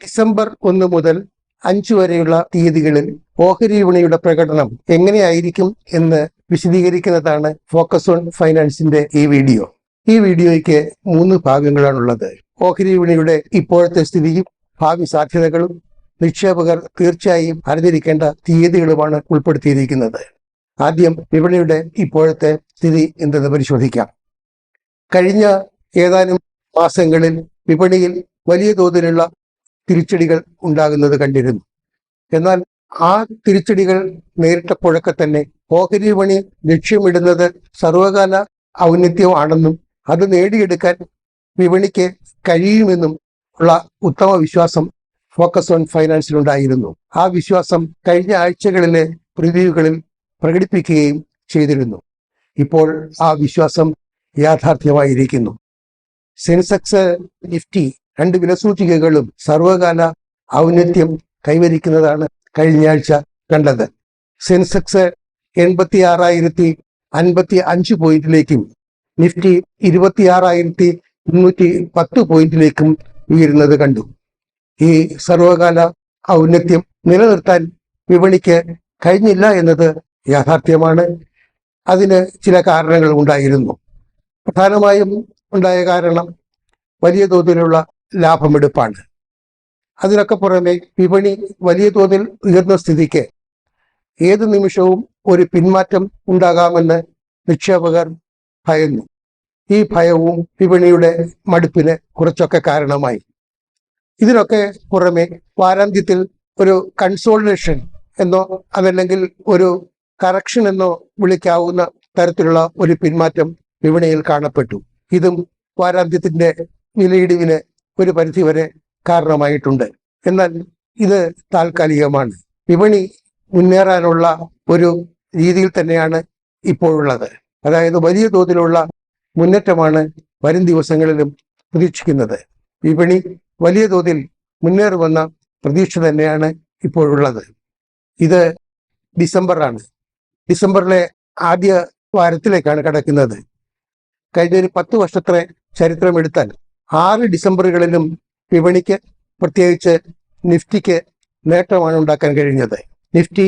December 1 മുതൽ 5 വരെയുള്ള തീയതികളിൽ ഓഹരി വിപണിയുടെ പ്രകടനം എങ്ങനെയായിരിക്കും എന്ന് വിശദീകരിക്കുന്നതാണ് ഫോക്കസ് ഓൺ ഫൈനാൻസിന്റെ ഈ വീഡിയോ. ഈ വീഡിയോയ്ക്ക് 3 ഭാഗങ്ങളാണുള്ളത്. ഓഹരി വിപണിയുടെ ഇപ്പോഴത്തെ സ്ഥിതിയും ഭാവി സാധ്യതകളും നിക്ഷേപകർ തീർച്ചയായും അറിഞ്ഞിരിക്കേണ്ട തീയതികളുമാണ് ഉൾപ്പെടുത്തിയിരിക്കുന്നത്. ആദ്യം വിപണിയുടെ ഇപ്പോഴത്തെ സ്ഥിതി എന്തെന്ന് പരിശോധിക്കാം. കഴിഞ്ഞ ഏതാനും മാസങ്ങളിൽ വിപണിയിൽ വലിയ തോതിലുള്ള തിരിച്ചടികൾ ഉണ്ടാകുന്നത് കണ്ടിരുന്നു. എന്നാൽ ആ തിരിച്ചടികൾ നേരിട്ടപ്പോഴൊക്കെ തന്നെ ഓഹരി വിപണി ലക്ഷ്യമിടുന്നത് സർവകാല ഔന്നത്യമാണെന്നും അത് നേടിയെടുക്കാൻ വിപണിക്ക് കഴിയുമെന്നും ഉള്ള ഉത്തമ വിശ്വാസം ഫോക്കസ് ഓൺ ഫൈനാൻസിലുണ്ടായിരുന്നു. ആ വിശ്വാസം കഴിഞ്ഞ ആഴ്ചകളിലെ പ്രിവ്യൂകളിൽ പ്രകടിപ്പിക്കുകയും ചെയ്തിരുന്നു. ഇപ്പോൾ ആ വിശ്വാസം യാഥാർത്ഥ്യമായിരിക്കുന്നു. സെൻസെക്സ്, നിഫ്റ്റി 2 വിലസൂചികകളും സർവകാല ഔന്നത്യം കൈവരിക്കുന്നതാണ് കഴിഞ്ഞ ആഴ്ച കണ്ടത്. സെൻസെക്സ് 86,055 പോയിന്റിലേക്കും നിഫ്റ്റി 26,310 പോയിന്റിലേക്കും ഉയരുന്നത് കണ്ടു. ഈ സർവകാല ഔന്നത്യം നിലനിർത്താൻ വിപണിക്ക് കഴിഞ്ഞില്ല എന്നത് യാഥാർത്ഥ്യമാണ്. അതിന് ചില കാരണങ്ങൾ ഉണ്ടായിരുന്നു. പ്രധാനമായും ഉണ്ടായ കാരണം വലിയ തോതിലുള്ള ലാഭമെടുപ്പാണ്. അതിനൊക്കെ പുറമെ വിപണി വലിയ തോതിൽ ഉയർന്ന സ്ഥിതിക്ക് ഏത് നിമിഷവും ഒരു പിന്മാറ്റം ഉണ്ടാകാമെന്ന് നിക്ഷേപകർ ഭയന്നു. ഈ ഭയവും വിപണിയുടെ മടുപ്പിന് കുറച്ചൊക്കെ കാരണമായി. ഇതിനൊക്കെ പുറമെ വാരാന്ത്യത്തിൽ ഒരു കൺസോളിഡേഷൻ എന്നോ അതല്ലെങ്കിൽ ഒരു കറക്ഷൻ എന്നോ വിളിക്കാവുന്ന തരത്തിലുള്ള ഒരു പിന്മാറ്റം വിപണിയിൽ കാണപ്പെട്ടു. ഇതും വാരാന്ത്യത്തിന്റെ വിലയിടിവിന് ഒരു പരിധിവരെ കാരണമായിട്ടുണ്ട്. എന്നാൽ ഇത് താൽക്കാലികമാണ്. വിപണി മുന്നേറാനുള്ള ഒരു രീതിയിൽ തന്നെയാണ് ഇപ്പോഴുള്ളത്. അതായത് വലിയ തോതിലുള്ള മുന്നേറ്റമാണ് വരും ദിവസങ്ങളിലും പ്രതീക്ഷിക്കുന്നത്. വിപണി വലിയ തോതിൽ മുന്നേറുമെന്ന പ്രതീക്ഷ തന്നെയാണ് ഇപ്പോഴുള്ളത്. ഇത് ഡിസംബറാണ്. ഡിസംബറിലെ ആദ്യ വാരത്തിലേക്കാണ് കടക്കുന്നത്. കഴിഞ്ഞ ഒരു 10 വർഷത്തെ ചരിത്രമെടുത്താൽ 6 ഡിസംബറുകളിലും വിപണിക്ക്, പ്രത്യേകിച്ച് നിഫ്റ്റിക്ക് നേട്ടമാണ് ഉണ്ടാക്കാൻ കഴിഞ്ഞത്. നിഫ്റ്റി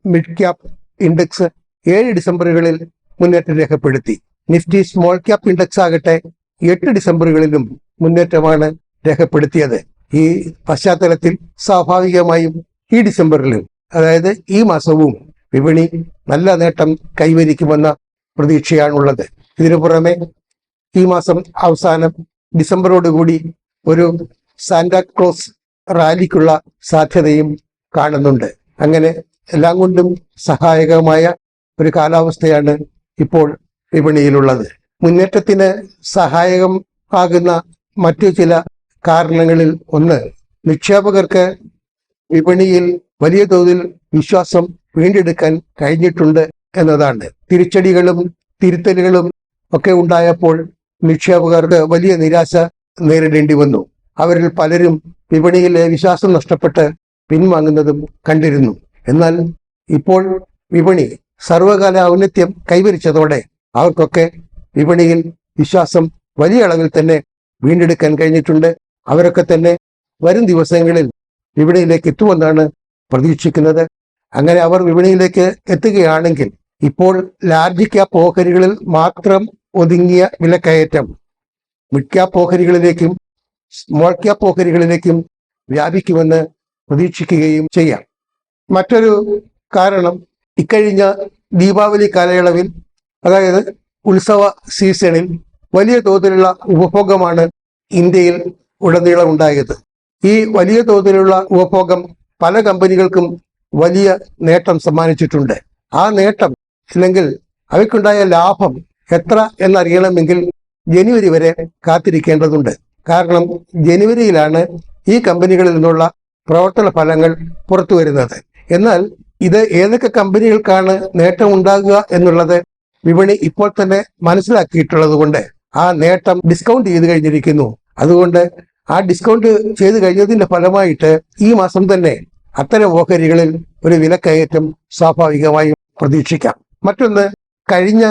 മിഡ് ക്യാപ് ഇൻഡെക്സ് 7 ഡിസംബറുകളിൽ മുന്നേറ്റം രേഖപ്പെടുത്തി. നിഫ്റ്റി സ്മോൾ ക്യാപ് ഇൻഡെക്സ് ആകട്ടെ 8 ഡിസംബറുകളിലും മുന്നേറ്റമാണ് രേഖപ്പെടുത്തിയത്. ഈ പശ്ചാത്തലത്തിൽ സ്വാഭാവികമായും ഈ ഡിസംബറിലും, അതായത് ഈ മാസവും വിപണി നല്ല നേട്ടം കൈവരിക്കുമെന്ന പ്രതീക്ഷയാണുള്ളത്. ഇതിനു പുറമെ ഈ മാസം അവസാനം ഡിസംബറോടുകൂടി ഒരു സാന്റാക്ലോസ് റാലിക്കുള്ള സാധ്യതയും കാണുന്നുണ്ട്. അങ്ങനെ എല്ലാം കൊണ്ടും സഹായകമായ ഒരു കാലാവസ്ഥയാണ് ഇപ്പോൾ വിപണിയിലുള്ളത്. മുന്നേറ്റത്തിന് സഹായകം ആകുന്ന മറ്റു ചില കാരണങ്ങളിൽ ഒന്ന്, നിക്ഷേപകർക്ക് വിപണിയിൽ വലിയ തോതിൽ വിശ്വാസം വീണ്ടെടുക്കാൻ കഴിഞ്ഞിട്ടുണ്ട് എന്നതാണ്. തിരിച്ചടികളും തിരുത്തലുകളും ഒക്കെ ഉണ്ടായപ്പോൾ നിക്ഷേപകർക്ക് വലിയ നിരാശ നേരിടേണ്ടി വന്നു. അവരിൽ പലരും വിപണിയിലെ വിശ്വാസം നഷ്ടപ്പെട്ട് പിൻവാങ്ങുന്നതും കണ്ടിരുന്നു. എന്നാൽ ഇപ്പോൾ വിപണി സർവകാല ഔന്നത്യം കൈവരിച്ചതോടെ അവർക്കൊക്കെ വിപണിയിൽ വിശ്വാസം വലിയ അളവിൽ തന്നെ വീണ്ടെടുക്കാൻ കഴിഞ്ഞിട്ടുണ്ട്. അവരൊക്കെ തന്നെ വരും ദിവസങ്ങളിൽ വിപണിയിലേക്ക് എത്തുമെന്നാണ് പ്രതീക്ഷിക്കുന്നത്. അങ്ങനെ അവർ വിപണിയിലേക്ക് എത്തുകയാണെങ്കിൽ ഇപ്പോൾ ലാർജ് ക്യാപ് ഓഹരികളിൽ മാത്രം ഒതുങ്ങിയ വിലക്കയറ്റം മിഡ് ക്യാപ് ഓഹരികളിലേക്കും സ്മോൾ ക്യാപ് ഓഹരികളിലേക്കും വ്യാപിക്കുമെന്ന് പ്രതീക്ഷിക്കുകയും ചെയ്യാം. മറ്റൊരു കാരണം, ഇക്കഴിഞ്ഞ ദീപാവലി കാലയളവിൽ, അതായത് ഉത്സവ സീസണിൽ വലിയ തോതിലുള്ള ഉപഭോഗമാണ് ഇന്ത്യയിൽ ഉടനീളം ഉണ്ടായത്. ഈ വലിയ തോതിലുള്ള ഉപഭോഗം പല കമ്പനികൾക്കും വലിയ നേട്ടം സമ്മാനിച്ചിട്ടുണ്ട്. ആ നേട്ടം അല്ലെങ്കിൽ അവയ്ക്കുണ്ടായ ലാഭം എത്ര എന്നറിയണമെങ്കിൽ ജനുവരി വരെ കാത്തിരിക്കേണ്ടതുണ്ട്. കാരണം ജനുവരിയിലാണ് ഈ കമ്പനികളിൽ നിന്നുള്ള പ്രവർത്തന ഫലങ്ങൾ പുറത്തു വരുന്നത്. എന്നാൽ ഇത് ഏതൊക്കെ കമ്പനികൾക്കാണ് നേട്ടം ഉണ്ടാകുക എന്നുള്ളത് വിപണി ഇപ്പോൾ തന്നെ മനസ്സിലാക്കിയിട്ടുള്ളത് കൊണ്ട് ആ നേട്ടം ഡിസ്കൗണ്ട് ചെയ്ത് കഴിഞ്ഞിരിക്കുന്നു. അതുകൊണ്ട് ആ ഡിസ്കൗണ്ട് ചെയ്ത് കഴിഞ്ഞതിന്റെ ഫലമായിട്ട് ഈ മാസം തന്നെ അത്തരം ഓഹരികളിൽ ഒരു വിലക്കയറ്റം സ്വാഭാവികമായും പ്രതീക്ഷിക്കാം. മറ്റൊന്ന്, കഴിഞ്ഞ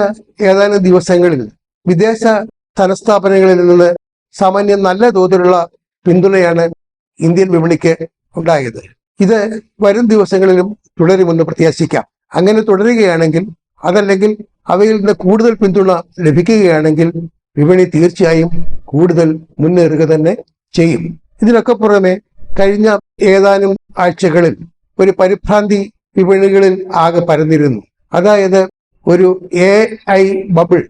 ഏതാനും ദിവസങ്ങളിൽ വിദേശ ധനസ്ഥാപനങ്ങളിൽ നിന്ന് സാമാന്യം നല്ല തോതിലുള്ള പിന്തുണയാണ് ഇന്ത്യൻ വിപണിക്ക് ഉണ്ടായത്. ഇത് വരും ദിവസങ്ങളിലും തുടരുമെന്ന് പ്രത്യാശിക്കാം. അങ്ങനെ തുടരുകയാണെങ്കിൽ, അതല്ലെങ്കിൽ അവയിൽ നിന്ന് കൂടുതൽ പിന്തുണ ലഭിക്കുകയാണെങ്കിൽ വിപണി തീർച്ചയായും കൂടുതൽ മുന്നേറുക തന്നെ ചെയ്യും. ഇതിനൊക്കെ പുറമെ കഴിഞ്ഞ ഏതാനും ആഴ്ചകളിൽ ഒരു പരിഭ്രാന്തി വിപണികളിൽ ആകെ പരന്നിരുന്നു. അതായത് ഒരു AI ബബിൾ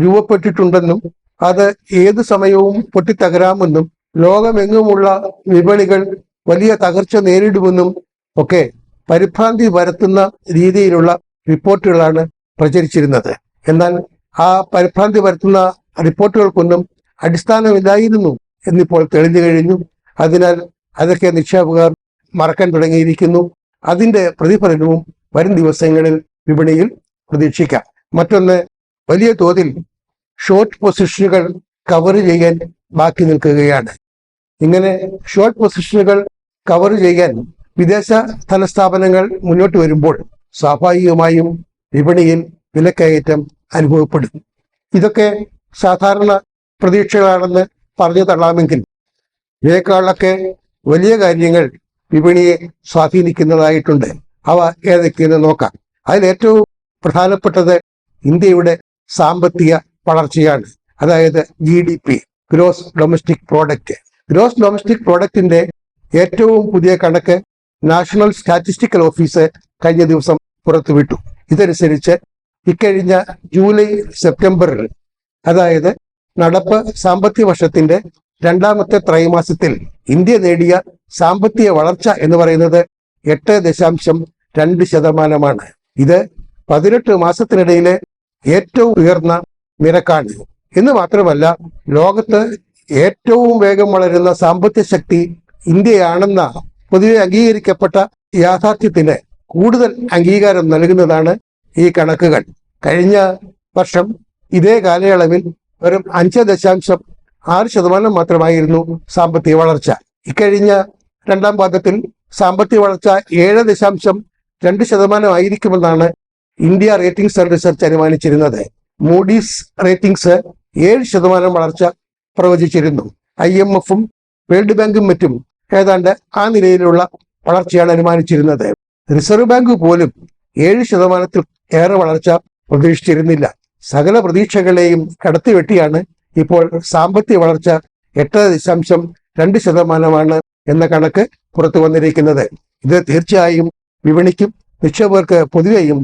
രൂപപ്പെട്ടിട്ടുണ്ടെന്നും അത് ഏതു സമയവും പൊട്ടിത്തകരാമെന്നും ലോകമെങ്ങുമുള്ള വിപണികൾ വലിയ തകർച്ച നേരിടുമെന്നും ഒക്കെ പരിഭ്രാന്തി പരത്തുന്ന രീതിയിലുള്ള റിപ്പോർട്ടുകളാണ് പ്രചരിച്ചിരുന്നത്. എന്നാൽ ആ പരിഭ്രാന്തി പരത്തുന്ന റിപ്പോർട്ടുകൾക്കൊന്നും അടിസ്ഥാനമില്ലായിരുന്നു എന്നിപ്പോൾ തെളിഞ്ഞു കഴിഞ്ഞു. അതിനാൽ അതൊക്കെ നിക്ഷേപകർ മറക്കാൻ തുടങ്ങിയിരിക്കുന്നു. അതിന്റെ പ്രതിഫലനവും വരും ദിവസങ്ങളിൽ വിപണിയിൽ പ്രതീക്ഷിക്കാം. മറ്റൊന്ന്, വലിയ തോതിൽ ഷോർട്ട് പൊസിഷനുകൾ കവർ ചെയ്യാൻ ബാക്കി നിൽക്കുകയാണ്. ഇങ്ങനെ ഷോർട്ട് പൊസിഷനുകൾ കവർ ചെയ്യാൻ വിദേശ ധനസ്ഥാപനങ്ങൾ മുന്നോട്ട് വരുമ്പോൾ സ്വാഭാവികമായും വിപണിയിൽ വിലക്കയറ്റം അനുഭവപ്പെടും. ഇതൊക്കെ സാധാരണ പ്രതീക്ഷകളാണെന്ന് പറഞ്ഞു തള്ളാമെങ്കിൽ ഇതിനേക്കാളൊക്കെ വലിയ കാര്യങ്ങൾ വിപണിയെ സ്വാധീനിക്കുന്നതായിട്ടുണ്ട്. അവ ഏതൊക്കെയെന്ന് നോക്കാം. അതിലേറ്റവും പ്രധാനപ്പെട്ടത് ഇന്ത്യയുടെ സാമ്പത്തിക വളർച്ചയാണ്. അതായത് GDP, gross domestic product. Gross domestic പ്രോഡക്റ്റിന്റെ ഏറ്റവും പുതിയ കണക്ക് നാഷണൽ സ്റ്റാറ്റിസ്റ്റിക്കൽ ഓഫീസ് കഴിഞ്ഞ ദിവസം പുറത്തുവിട്ടു. ഇതനുസരിച്ച് ഇക്കഴിഞ്ഞ ജൂലൈ സെപ്റ്റംബറിൽ, അതായത് നടപ്പ് സാമ്പത്തിക വർഷത്തിന്റെ രണ്ടാമത്തെ ത്രൈമാസത്തിൽ ഇന്ത്യ നേടിയ സാമ്പത്തിക വളർച്ച എന്ന് പറയുന്നത് 8.2%. ഇത് 18 മാസത്തിനിടയിലെ ഏറ്റവും ഉയർന്ന നിരക്കാണ്. എന്ന് മാത്രമല്ല, ലോകത്ത് ഏറ്റവും വേഗം വളരുന്ന സാമ്പത്തിക ശക്തി ഇന്ത്യയാണെന്ന പൊതുവെ അംഗീകരിക്കപ്പെട്ട യാഥാർത്ഥ്യത്തിന് കൂടുതൽ അംഗീകാരം നൽകുന്നതാണ് ഈ കണക്കുകൾ. കഴിഞ്ഞ വർഷം ഇതേ കാലയളവിൽ വെറും 5.6% മാത്രമായിരുന്നു സാമ്പത്തിക വളർച്ച. ഇക്കഴിഞ്ഞ രണ്ടാം പാദത്തിൽ സാമ്പത്തിക വളർച്ച 7.2% ആയിരിക്കുമെന്നാണ് ഇന്ത്യ റേറ്റിംഗ്സ് ആൻഡ് റിസർച്ച് അനുമാനിച്ചിരുന്നത്. മൂഡീസ് റേറ്റിംഗ്സ് 7% വളർച്ച പ്രവചിച്ചിരുന്നു. IMFഉം വേൾഡ് ബാങ്കും മറ്റും ഏതാണ്ട് ആ നിലയിലുള്ള വളർച്ചയാണ് അനുമാനിച്ചിരുന്നത്. റിസർവ് ബാങ്ക് പോലും 7% ഏറെ വളർച്ച പ്രതീക്ഷിച്ചിരുന്നില്ല. സകല പ്രതീക്ഷകളെയും കടത്തിവെട്ടിയാണ് ഇപ്പോൾ സാമ്പത്തിക വളർച്ച 8.2% എന്ന കണക്ക് പുറത്തു വന്നിരിക്കുന്നത്. ഇത് തീർച്ചയായും വിപണിക്കും നിക്ഷേപകർക്ക് പൊതുവെയും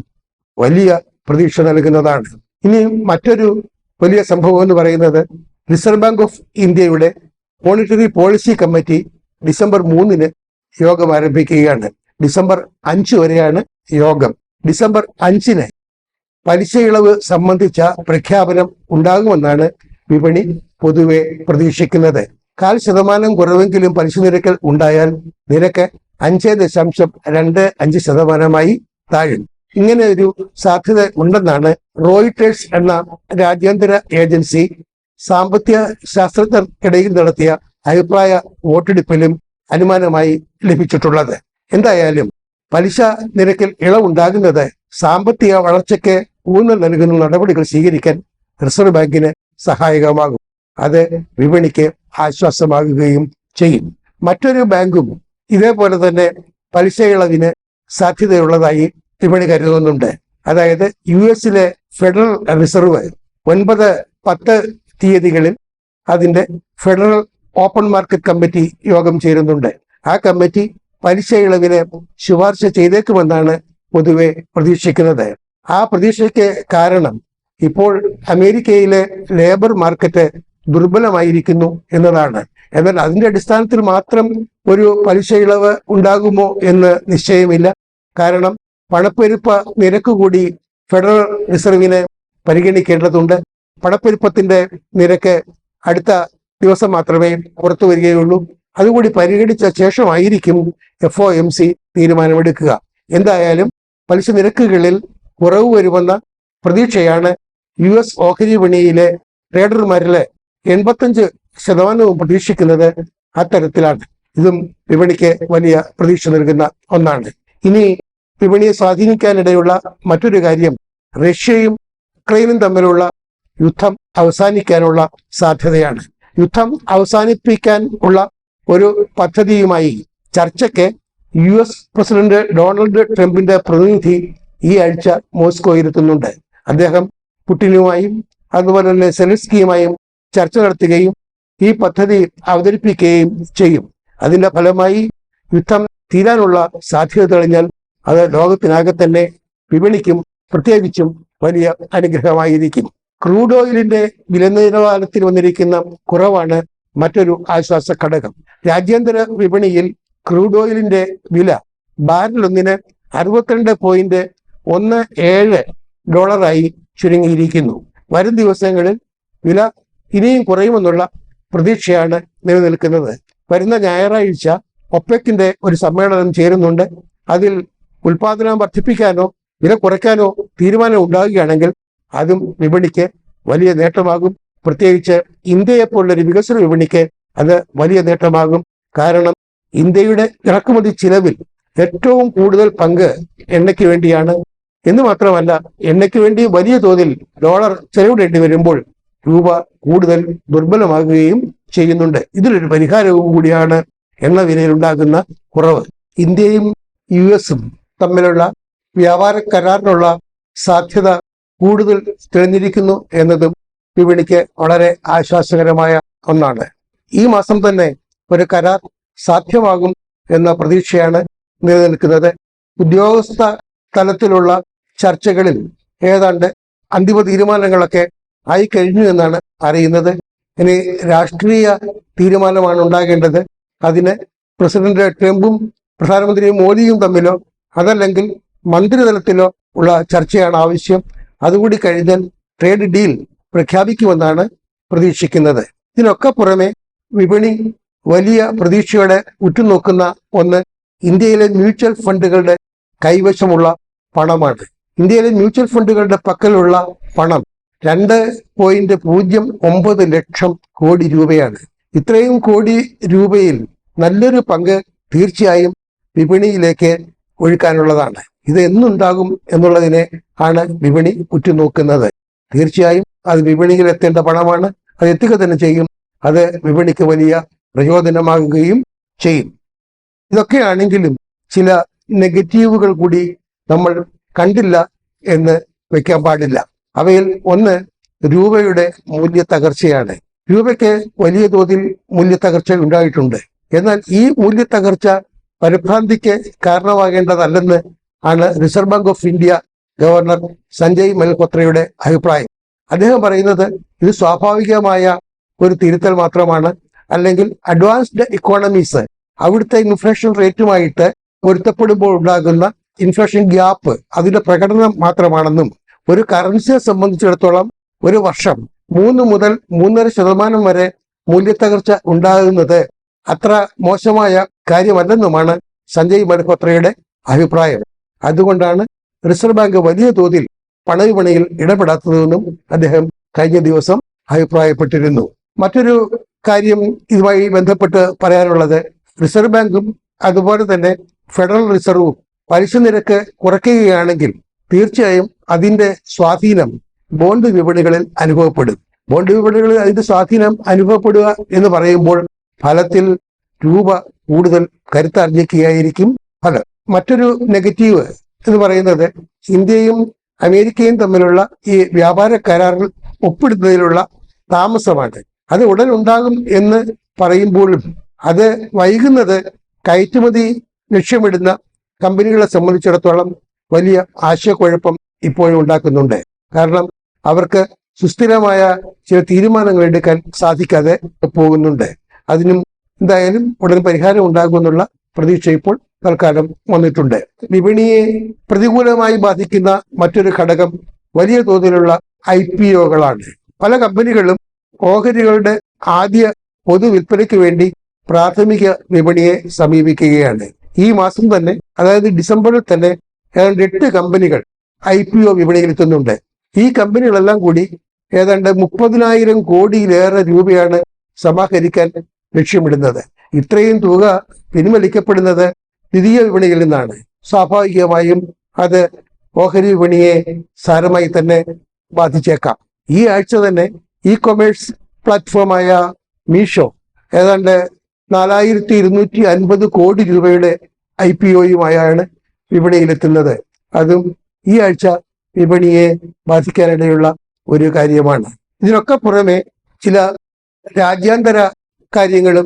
വലിയ പ്രതീക്ഷ നൽകുന്നതാണ്. ഇനി മറ്റൊരു വലിയ സംഭവം എന്ന് പറയുന്നത്, റിസർവ് ബാങ്ക് ഓഫ് ഇന്ത്യയുടെ മോണിറ്ററി പോളിസി കമ്മിറ്റി ഡിസംബർ 3 യോഗം ആരംഭിക്കുകയാണ്. ഡിസംബർ 5 വരെയാണ് യോഗം. ഡിസംബർ 5 പലിശ ഇളവ് സംബന്ധിച്ച പ്രഖ്യാപനം ഉണ്ടാകുമെന്നാണ് വിപണി പൊതുവെ പ്രതീക്ഷിക്കുന്നത്. 0.5% കുറവെങ്കിലും പലിശ നിരക്കിൽ ഉണ്ടായാൽ നിരക്ക് 5.25% താഴും. ഇങ്ങനെ ഒരു സാധ്യത ഉണ്ടെന്നാണ് റോയിട്ടേഴ്സ് എന്ന രാജ്യാന്തര ഏജൻസി സാമ്പത്തിക ശാസ്ത്രജ്ഞർക്കിടയിൽ നടത്തിയ അഭിപ്രായ വോട്ടെടുപ്പിലും അനുമാനമായി ലഭിച്ചിട്ടുള്ളത്. എന്തായാലും പലിശ നിരക്കിൽ ഇളവുണ്ടാകുന്നത് സാമ്പത്തിക വളർച്ചയ്ക്ക് ഊന്നൽ നൽകുന്ന നടപടികൾ സ്വീകരിക്കാൻ റിസർവ് ബാങ്കിന് സഹായകമാകും. അത് വിപണിക്ക് ആശ്വാസമാകുകയും ചെയ്യും. മറ്റൊരു ബാങ്കും ഇതേപോലെ തന്നെ പലിശ ഇളവിന് സാധ്യതയുള്ളതായി വിപണി കരുതുന്നുണ്ട്. അതായത് US ഫെഡറൽ റിസർവ് 9-10 തീയതികളിൽ അതിന്റെ ഫെഡറൽ ഓപ്പൺ മാർക്കറ്റ് കമ്മിറ്റി യോഗം ചേരുന്നുണ്ട്. ആ കമ്മിറ്റി പലിശ ഇളവിന് ശുപാർശ ചെയ്തേക്കുമെന്നാണ് പൊതുവെ പ്രതീക്ഷിക്കുന്നത്. ആ പ്രതീക്ഷയ്ക്ക് കാരണം ഇപ്പോൾ അമേരിക്കയിലെ ലേബർ മാർക്കറ്റ് ദുർബലമായിരിക്കുന്നു എന്നതാണ്. എന്നാൽ അതിന്റെ അടിസ്ഥാനത്തിൽ മാത്രം ഒരു പലിശ ഇളവ് ഉണ്ടാകുമോ എന്ന് നിശ്ചയമില്ല. കാരണം പണപ്പെരുപ്പ നിരക്ക് കൂടി ഫെഡറൽ റിസർവിനെ പരിഗണിക്കേണ്ടതുണ്ട്. പണപ്പെരുപ്പത്തിന്റെ നിരക്ക് അടുത്ത ദിവസം മാത്രമേ പുറത്തു വരികയുള്ളൂ. അതുകൂടി പരിഗണിച്ച ശേഷമായിരിക്കും FOMC തീരുമാനമെടുക്കുക. എന്തായാലും പലിശ നിരക്കുകളിൽ കുറവ് വരുമെന്ന പ്രതീക്ഷയാണ് US ഓഹരി വിപണിയിലെ ട്രേഡർമാരിലെ 85% പ്രതീക്ഷിക്കുന്നത്. അത്തരത്തിലാണ്. ഇതും വിപണിക്ക് വലിയ പ്രതീക്ഷ നൽകുന്ന ഒന്നാണ്. ഇനി വിപണിയെ സ്വാധീനിക്കാനിടയുള്ള മറ്റൊരു കാര്യം, റഷ്യയും യുക്രൈനും തമ്മിലുള്ള യുദ്ധം അവസാനിക്കാനുള്ള സാധ്യതയാണ്. യുദ്ധം അവസാനിപ്പിക്കാൻ ഉള്ള ഒരു പദ്ധതിയുമായി ചർച്ചയ്ക്ക് US പ്രസിഡന്റ് ഡൊണാൾഡ് ട്രംപിന്റെ പ്രതിനിധി ഈ ആഴ്ച മോസ്കോയിൽ എത്തുന്നുണ്ട്. അദ്ദേഹം പുടിനുമായും അതുപോലെ തന്നെ സെലൻസ്കിയുമായും ചർച്ച നടത്തുകയും ഈ പദ്ധതി അവതരിപ്പിക്കുകയും ചെയ്യും. അതിന്റെ ഫലമായി യുദ്ധം തീരാനുള്ള സാധ്യത തെളിഞ്ഞാൽ അത് ലോകത്തിനാകെ തന്നെ വിപണിക്കും പ്രത്യേകിച്ചും വലിയ അനുഗ്രഹമായിരിക്കും. ക്രൂഡ് ഓയിലിന്റെ വില നിലവാരത്തിൽ വന്നിരിക്കുന്ന കുറവാണ് മറ്റൊരു ആശ്വാസ ഘടകം. രാജ്യാന്തര വിപണിയിൽ ക്രൂഡ് ഓയിലിന്റെ വില ബാരലൊന്നിന് 62.17 ചുരുങ്ങിയിരിക്കുന്നു. വരും ദിവസങ്ങളിൽ വില ഇനിയും കുറയുമെന്നുള്ള പ്രതീക്ഷയാണ് നിലനിൽക്കുന്നത്. വരുന്ന ഞായറാഴ്ച ഒപെക്കിന്റെ ഒരു സമ്മേളനം ചേരുന്നുണ്ട്. അതിൽ ഉൽപാദനം വർദ്ധിപ്പിക്കാനോ വില കുറയ്ക്കാനോ തീരുമാനം ഉണ്ടാകുകയാണെങ്കിൽ അതും വിപണിക്ക് വലിയ നേട്ടമാകും. പ്രത്യേകിച്ച് ഇന്ത്യയെപ്പോലുള്ളൊരു വികസന വിപണിക്ക് അത് വലിയ നേട്ടമാകും. കാരണം ഇന്ത്യയുടെ ഇറക്കുമതി ചിലവിൽ ഏറ്റവും കൂടുതൽ പങ്ക് എണ്ണയ്ക്ക് വേണ്ടിയാണ്. എന്ന് മാത്രമല്ല, എണ്ണയ്ക്ക് വേണ്ടി വലിയ തോതിൽ ഡോളർ ചെലവിടേണ്ടി വരുമ്പോൾ രൂപ കൂടുതൽ ദുർബലമാകുകയും ചെയ്യുന്നുണ്ട്. ഇതിലൊരു പരിഹാരവും കൂടിയാണ് എണ്ണ വിലയിലുണ്ടാകുന്ന കുറവ്. ഇന്ത്യയും US തമ്മിലുള്ള വ്യാപാര കരാറിനുള്ള സാധ്യത കൂടുതൽ തെളിഞ്ഞിരിക്കുന്നു എന്നതും വിപണിക്ക് വളരെ ആശ്വാസകരമായ ഒന്നാണ്. ഈ മാസം തന്നെ ഒരു കരാർ സാധ്യമാകും എന്ന പ്രതീക്ഷയാണ് നിലനിൽക്കുന്നത്. ഉദ്യോഗസ്ഥ തലത്തിലുള്ള ചർച്ചകളിൽ ഏതാണ്ട് അന്തിമ തീരുമാനങ്ങളൊക്കെ ആയി കഴിഞ്ഞു എന്നാണ് അറിയുന്നത്. ഇനി രാഷ്ട്രീയ തീരുമാനമാണ് ഉണ്ടാകേണ്ടത്. അതിന് പ്രസിഡന്റ് ട്രംപും പ്രധാനമന്ത്രി മോദിയും തമ്മിലോ അതല്ലെങ്കിൽ മന്ത്രിതലത്തിലോ ഉള്ള ചർച്ചയാണ് ആവശ്യം. അതുകൂടി കഴിഞ്ഞാൽ ട്രേഡ് ഡീൽ പ്രഖ്യാപിക്കുമെന്നാണ് പ്രതീക്ഷിക്കുന്നത്. ഇതിനൊക്കെ പുറമെ വിപണി വലിയ പ്രതീക്ഷയോടെ ഉറ്റുനോക്കുന്ന ഒന്ന് ഇന്ത്യയിലെ മ്യൂച്വൽ ഫണ്ടുകളുടെ കൈവശമുള്ള പണമാണ്. ഇന്ത്യയിലെ മ്യൂച്വൽ ഫണ്ടുകളുടെ പക്കലുള്ള പണം 2.09 ലക്ഷം കോടി രൂപയാണ്. ഇത്രയും കോടി രൂപയിൽ നല്ലൊരു പങ്ക് തീർച്ചയായും വിപണിയിലേക്ക് ഒഴുക്കാനുള്ളതാണ്. ഇത് എന്നുണ്ടാകും എന്നുള്ളതിനെ ആണ് വിപണി ഉറ്റുനോക്കുന്നത്. തീർച്ചയായും അത് വിപണിയിൽ എത്തേണ്ട പണമാണ്. അത് എത്തുക തന്നെ ചെയ്യും. അത് വിപണിക്ക് വലിയ പ്രചോദനമാകുകയും ചെയ്യും. ഇതൊക്കെയാണെങ്കിലും ചില നെഗറ്റീവുകൾ കൂടി നമ്മൾ കണ്ടില്ല എന്ന് വെക്കാൻ പാടില്ല. അവയിൽ ഒന്ന് രൂപയുടെ മൂല്യത്തകർച്ചയാണ്. രൂപയ്ക്ക് വലിയ തോതിൽ മൂല്യത്തകർച്ച ഉണ്ടായിട്ടുണ്ട്. എന്നാൽ ഈ മൂല്യത്തകർച്ച പരിഭ്രാന്തിക്ക് കാരണമാകേണ്ടതല്ലെന്ന് ആണ് Reserve Bank of India governor Sanjay മൽഹോത്രയുടെ അഭിപ്രായം. അദ്ദേഹം പറയുന്നത് ഇത് സ്വാഭാവികമായ ഒരു തിരുത്തൽ മാത്രമാണ്. അല്ലെങ്കിൽ അഡ്വാൻസ്ഡ് ഇക്കോണമീസ് അവിടുത്തെ ഇൻഫ്ലേഷൻ റേറ്റുമായിട്ട് പൊരുത്തപ്പെടുമ്പോൾ ഉണ്ടാകുന്ന ഇൻഫ്ലേഷൻ ഗ്യാപ്പ് അതിന്റെ പ്രകടനം മാത്രമാണെന്നും ഒരു കറൻസിയെ സംബന്ധിച്ചിടത്തോളം ഒരു വർഷം 3 മുതൽ 3.5% വരെ മൂല്യത്തകർച്ച ഉണ്ടാകുന്നത് അത്ര മോശമായ കാര്യമല്ലെന്നുമാണ് സഞ്ജയ് മൽഹോത്രയുടെ അഭിപ്രായം. അതുകൊണ്ടാണ് റിസർവ് ബാങ്ക് വലിയ തോതിൽ പണവിപണിയിൽ ഇടപെടാത്തതെന്നും അദ്ദേഹം കഴിഞ്ഞ ദിവസം അഭിപ്രായപ്പെട്ടിരുന്നു. മറ്റൊരു കാര്യം ഇതുമായി ബന്ധപ്പെട്ട് പറയാനുള്ളത്, റിസർവ് ബാങ്കും അതുപോലെ തന്നെ ഫെഡറൽ റിസർവും പലിശ നിരക്ക് കുറയ്ക്കുകയാണെങ്കിൽ തീർച്ചയായും അതിന്റെ സ്വാധീനം ബോണ്ട് വിപണികളിൽ അനുഭവപ്പെടും. ബോണ്ട് വിപണികളിൽ അതിന്റെ സ്വാധീനം അനുഭവപ്പെടുക എന്ന് പറയുമ്പോൾ ഫലത്തിൽ രൂപ കൂടുതൽ കരുത്താർജിക്കുകയായിരിക്കും ഫലം. മറ്റൊരു നെഗറ്റീവ് എന്ന് പറയുന്നത് ഇന്ത്യയും അമേരിക്കയും തമ്മിലുള്ള ഈ വ്യാപാര കരാറിൽ ഒപ്പിടുന്നതിലുള്ള താമസമാണ്. അത് ഉടൻ ഉണ്ടാകും എന്ന് പറയുമ്പോഴും അത് വൈകുന്നത് കയറ്റുമതി ലക്ഷ്യമിടുന്ന കമ്പനികളെ സംബന്ധിച്ചിടത്തോളം വലിയ ആശയക്കുഴപ്പം ഇപ്പോഴും ഉണ്ടാക്കുന്നുണ്ട്. കാരണം അവർക്ക് സുസ്ഥിരമായ ചില തീരുമാനങ്ങൾ എടുക്കാൻ സാധിക്കാതെ പോകുന്നുണ്ട്. അതിനും എന്തായാലും ഉടൻ പരിഹാരം ഉണ്ടാകുമെന്നുള്ള പ്രതീക്ഷ ഇപ്പോൾ തൽക്കാലം വന്നിട്ടുണ്ട്. വിപണിയെ പ്രതികൂലമായി ബാധിക്കുന്ന മറ്റൊരു ഘടകം വലിയ തോതിലുള്ള IPOകളാണ്. പല കമ്പനികളും ഓഹരികളുടെ ആദ്യ പൊതുവിൽപ്പനയ്ക്ക് വേണ്ടി പ്രാഥമിക വിപണിയെ സമീപിക്കുകയാണ്. ഈ മാസം തന്നെ, അതായത് ഡിസംബറിൽ തന്നെ ഏതാണ്ട് 8 കമ്പനികൾ IPO വിപണിയിൽ എത്തുന്നുണ്ട്. ഈ കമ്പനികളെല്ലാം കൂടി ഏതാണ്ട് 30,000 കോടിയിലേറെ രൂപയാണ് സമാഹരിക്കാൻ ലക്ഷ്യമിടുന്നത്. ഇത്രയും തുക പിൻവലിക്കപ്പെടുന്നത് ദ്വിതീയ വിപണിയിൽ നിന്നാണ്. സ്വാഭാവികമായും അത് ഓഹരി വിപണിയെ സാരമായി തന്നെ ബാധിച്ചേക്കാം. ഈ ആഴ്ച തന്നെ ഇ കൊമേഴ്സ് പ്ലാറ്റ്ഫോമായ മീഷോ ഏതാണ്ട് 4250 കോടി രൂപയുടെ IPOയുമായാണ് വിപണിയിലെത്തുന്നത്. അതും ഈ ആഴ്ച വിപണിയെ ബാധിക്കാനിടയുള്ള ഒരു കാര്യമാണ്. ഇതിനൊക്കെ പുറമെ ചില രാജ്യാന്തര കാര്യങ്ങളും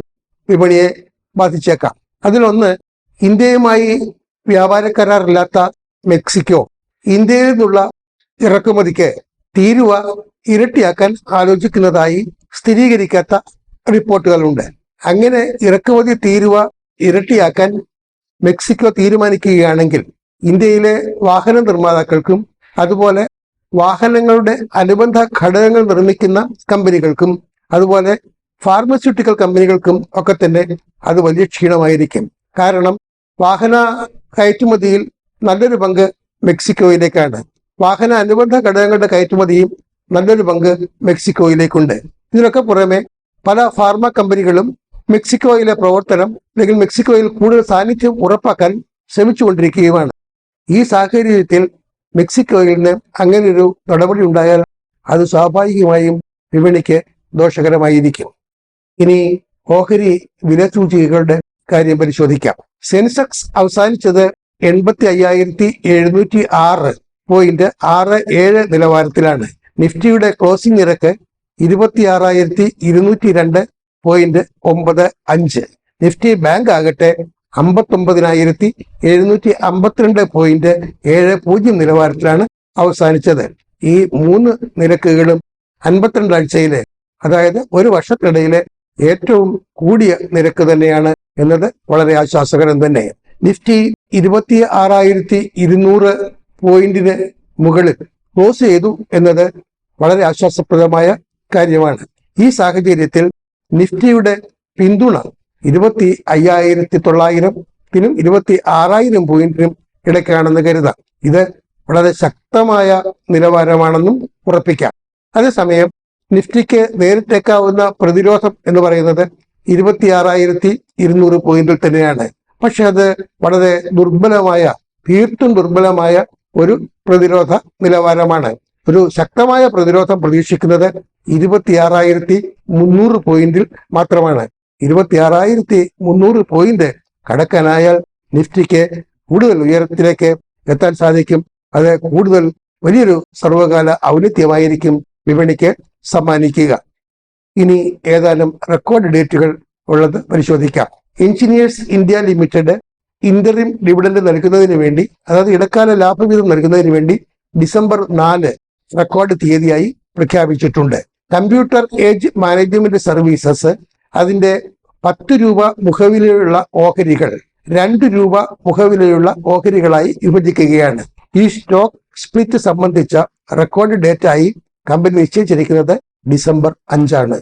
വിപണിയെ ബാധിച്ചേക്കാം. അതിലൊന്ന്, ഇന്ത്യയുമായി വ്യാപാര കരാറില്ലാത്ത മെക്സിക്കോ ഇന്ത്യയിൽ നിന്നുള്ള ഇറക്കുമതിക്ക് തീരുവ ഇരട്ടിയാക്കാൻ ആലോചിക്കുന്നതായി സ്ഥിരീകരിക്കാത്ത റിപ്പോർട്ടുകളുണ്ട്. അങ്ങനെ ഇറക്കുമതി തീരുവ ഇരട്ടിയാക്കാൻ മെക്സിക്കോ തീരുമാനിക്കുകയാണെങ്കിൽ ഇന്ത്യയിലെ വാഹന നിർമ്മാതാക്കൾക്കും അതുപോലെ വാഹനങ്ങളുടെ അനുബന്ധ ഘടകങ്ങൾ നിർമ്മിക്കുന്ന കമ്പനികൾക്കും അതുപോലെ ഫാർമസ്യൂട്ടിക്കൽ കമ്പനികൾക്കും ഒക്കെ തന്നെ അത് വലിയ ക്ഷീണമായിരിക്കും. കാരണം വാഹന കയറ്റുമതിയിൽ നല്ലൊരു പങ്ക് മെക്സിക്കോയിലേക്കാണ്. വാഹന അനുബന്ധ ഘടകങ്ങളുടെ കയറ്റുമതിയും നല്ലൊരു പങ്ക് മെക്സിക്കോയിലേക്കുണ്ട്. ഇതിനൊക്കെ പുറമെ പല ഫാർമ കമ്പനികളും മെക്സിക്കോയിലെ പ്രവർത്തനം അല്ലെങ്കിൽ മെക്സിക്കോയിൽ കൂടുതൽ സാന്നിധ്യം ഉറപ്പാക്കാൻ ശ്രമിച്ചുകൊണ്ടിരിക്കുകയുമാണ്. ഈ സാഹചര്യത്തിൽ മെക്സിക്കോയിൽ നിന്ന് അങ്ങനെയൊരു നടപടി ഉണ്ടായാൽ അത് സ്വാഭാവികമായും വിപണിക്ക് ദോഷകരമായിരിക്കും. ഇനി ഓഹരി വില സൂചികകളുടെ കാര്യം പരിശോധിക്കാം. സെൻസെക്സ് അവസാനിച്ചത് 85,706.67 നിലവാരത്തിലാണ്. നിഫ്റ്റിയുടെ ക്ലോസിംഗ് നിരക്ക് 26,202.95. നിഫ്റ്റി ബാങ്ക് ആകട്ടെ 59,752.70 നിലവാരത്തിലാണ് അവസാനിച്ചത്. ഈ 3 നിരക്കുകളും 52 ആഴ്ചയിലെ, അതായത് ഒരു വർഷത്തിനിടയിലെ ഏറ്റവും കൂടിയ നിരക്ക് തന്നെയാണ് എന്നത് വളരെ ആശ്വാസകരം തന്നെ. നിഫ്റ്റി 26,200 പോയിന്റിന് മുകളിൽ ക്ലോസ് ചെയ്തു എന്നത് വളരെ ആശ്വാസപ്രദമായ കാര്യമാണ്. ഈ സാഹചര്യത്തിൽ നിഫ്റ്റിയുടെ പിന്തുണ 25,900-നും 26,000 പോയിന്റിനും ഇടയ്ക്കാണെന്ന് കരുതാം. ഇത് വളരെ ശക്തമായ നിലവാരമാണെന്നും ഉറപ്പിക്കാം. അതേസമയം നിഫ്റ്റിക്ക് നേരിട്ടേക്കാവുന്ന പ്രതിരോധം എന്ന് പറയുന്നത് 26,200 പോയിന്റിൽ തന്നെയാണ്. പക്ഷെ അത് വളരെ തീർത്തും ദുർബലമായ ഒരു പ്രതിരോധ നിലവാരമാണ്. ഒരു ശക്തമായ പ്രതിരോധം പ്രതീക്ഷിക്കുന്നത് 26,300 പോയിന്റിൽ മാത്രമാണ്. 26,300 പോയിന്റ് കടക്കാനായാൽ നിഫ്റ്റിക്ക് കൂടുതൽ ഉയരത്തിലേക്ക് എത്താൻ സാധിക്കും. അത് കൂടുതൽ വലിയൊരു സർവകാല ഔന്നത്യമായിരിക്കും വിപണിക്ക് സമ്മാനിക്കുക. ഇനി ഏതാനും റെക്കോർഡ് ഡേറ്റുകൾ ഉള്ളത് പരിശോധിക്കാം. Engineers India limited interim dividend നൽകുന്നതിന് വേണ്ടി, അതായത് ഇടക്കാല ലാഭവിഹിതം നൽകുന്നതിന് വേണ്ടി ഡിസംബർ 4 റെക്കോർഡ് തീയതിയായി പ്രഖ്യാപിച്ചിട്ടുണ്ട്. കമ്പ്യൂട്ടർ ഏജ് മാനേജ്മെന്റ് സർവീസസ് അതിന്റെ 10 രൂപ മുഖവിലയുള്ള ഓഹരികൾ 2 രൂപ മുഖവിലയുള്ള ഓഹരികളായി വിഭജിക്കുകയാണ്. ഈ സ്റ്റോക്ക് സ്പ്ലിറ്റ് സംബന്ധിച്ച റെക്കോർഡ് ഡേറ്റ് ആയി കമ്പനി നിശ്ചയിച്ചിരിക്കുന്നത് ഡിസംബർ 5.